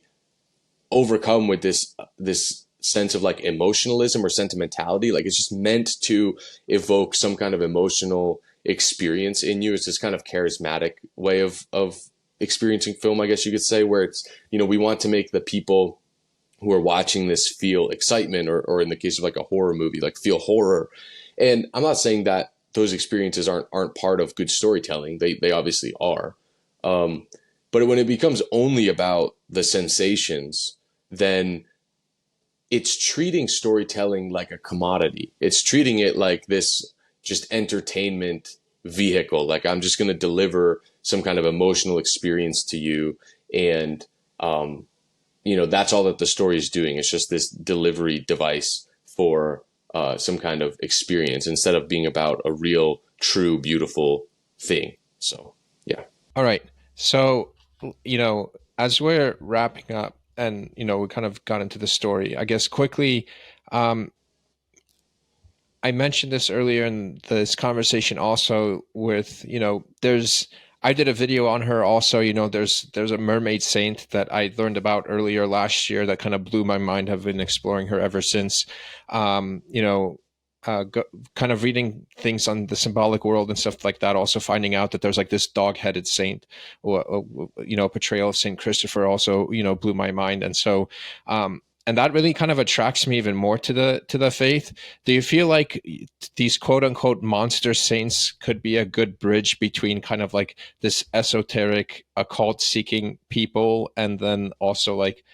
overcome with this sense of like emotionalism or sentimentality. Like it's just meant to evoke some kind of emotional experience in you. It's this kind of charismatic way of experiencing film, I guess you could say, where it's, we want to make the people who are watching this feel excitement, or in the case of like a horror movie, like feel horror. And I'm not saying that those experiences aren't part of good storytelling. They obviously are. But when it becomes only about the sensations, then it's treating storytelling like a commodity. It's treating it like this just entertainment vehicle. Like I'm just going to deliver some kind of emotional experience to you. And, that's all that the story is doing. It's just this delivery device for some kind of experience, instead of being about a real, true, beautiful thing. So, yeah. All right. So, as we're wrapping up, and we kind of got into the story, I guess quickly, I mentioned this earlier in this conversation also with, I did a video on her also, there's a mermaid saint that I learned about earlier last year that kind of blew my mind. I've been exploring her ever since. You know, go, kind of reading things on the symbolic world and stuff like that, also finding out that there's like this dog-headed saint, or portrayal of Saint Christopher also, blew my mind. And so, and that really kind of attracts me even more to the faith. Do you feel like these quote unquote monster saints could be a good bridge between kind of like this esoteric occult seeking people and then also like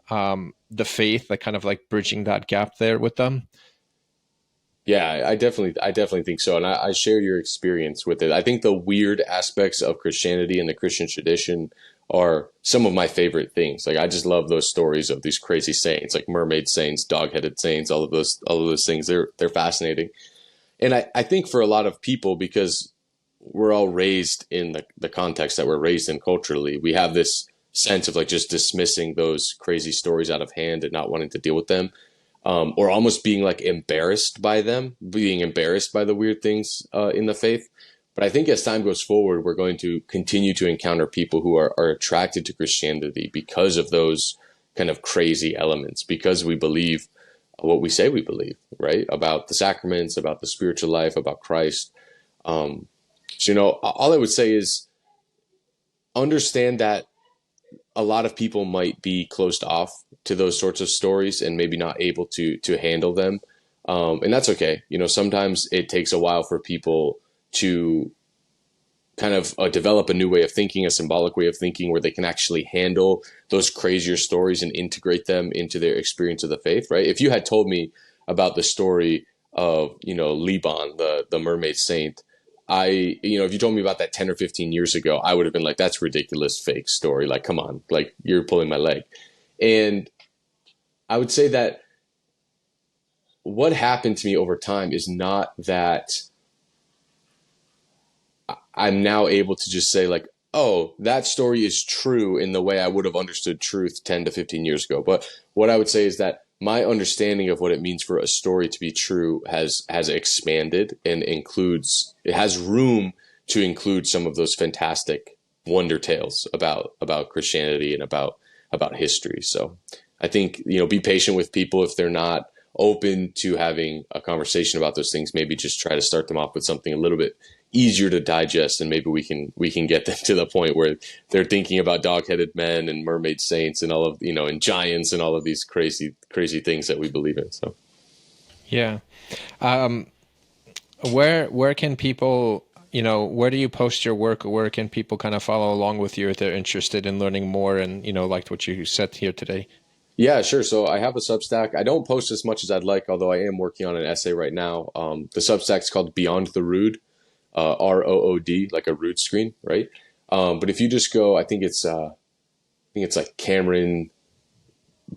the faith, like kind of like bridging that gap there with them? Yeah, I definitely think so, and I share your experience with it. I think the weird aspects of Christianity and the Christian tradition are some of my favorite things. Like I just love those stories of these crazy saints, like mermaid saints, dog-headed saints, all of those things. They're fascinating, and I think for a lot of people, because we're all raised in the context that we're raised in culturally, we have this sense of like just dismissing those crazy stories out of hand and not wanting to deal with them, or almost being like embarrassed by them, being embarrassed by the weird things in the faith. But I think as time goes forward, we're going to continue to encounter people who are attracted to Christianity because of those kind of crazy elements, because we believe what we say we believe, right? About the sacraments, about the spiritual life, about Christ. So, all I would say is understand that a lot of people might be closed off to those sorts of stories and maybe not able to handle them. And that's okay. Sometimes it takes a while for people to kind of develop a new way of thinking, a symbolic way of thinking where they can actually handle those crazier stories and integrate them into their experience of the faith, right? If you had told me about the story of, Liban, the mermaid saint, if you told me about that 10 or 15 years ago, I would have been like, that's ridiculous, fake story. Like, come on, like you're pulling my leg. And I would say that what happened to me over time is not that I'm now able to just say like, oh, that story is true in the way I would have understood truth 10 to 15 years ago. But what I would say is that my understanding of what it means for a story to be true has expanded and it has room to include some of those fantastic wonder tales about Christianity and about history. So I think, be patient with people if they're not open to having a conversation about those things. Maybe just try to start them off with something a little bit easier to digest, and maybe we can get them to the point where they're thinking about dog-headed men and mermaid saints and all of and giants and all of these crazy things that we believe in. So Yeah. Where can people, where do you post your work, or where can people kind of follow along with you if they're interested in learning more and like what you said here today? Yeah, sure. So I have a Substack. I don't post as much as I'd like, although I am working on an essay right now. The Substack's called Beyond the Rood, ROOD, like a root screen, right? But if you just go, I think it's like Cameron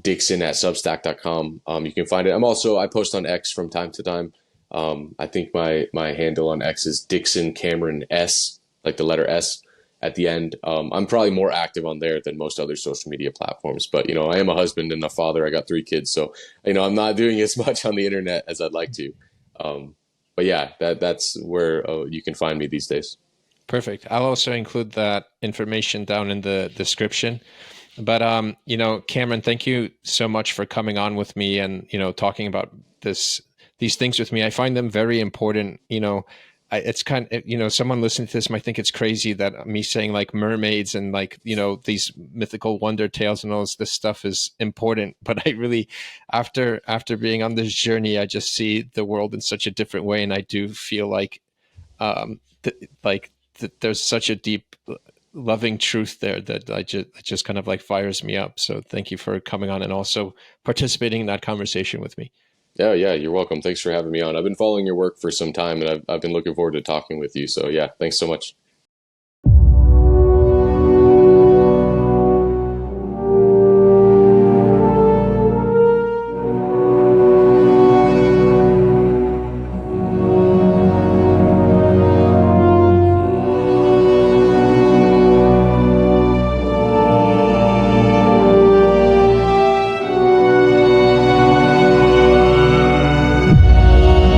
Dixon at Substack.com. You can find it. I post on X from time to time. I think my handle on X is Dixon Cameron S, like the letter S at the end. I'm probably more active on there than most other social media platforms, but I am a husband and a father. I got 3 kids, so I'm not doing as much on the internet as I'd like to. But yeah, that's where you can find me these days. Perfect. I'll also include that information down in the description. But Cameron, thank you so much for coming on with me and talking about these things with me. I find them very important. It's kind of, someone listening to this might think it's crazy that me saying like mermaids and like, these mythical wonder tales and all this stuff is important. But I really, after being on this journey, I just see the world in such a different way. And I do feel like, there's such a deep, loving truth there that it just kind of like fires me up. So thank you for coming on and also participating in that conversation with me. Yeah, you're welcome. Thanks for having me on. I've been following your work for some time, and I've been looking forward to talking with you. So yeah, thanks so much.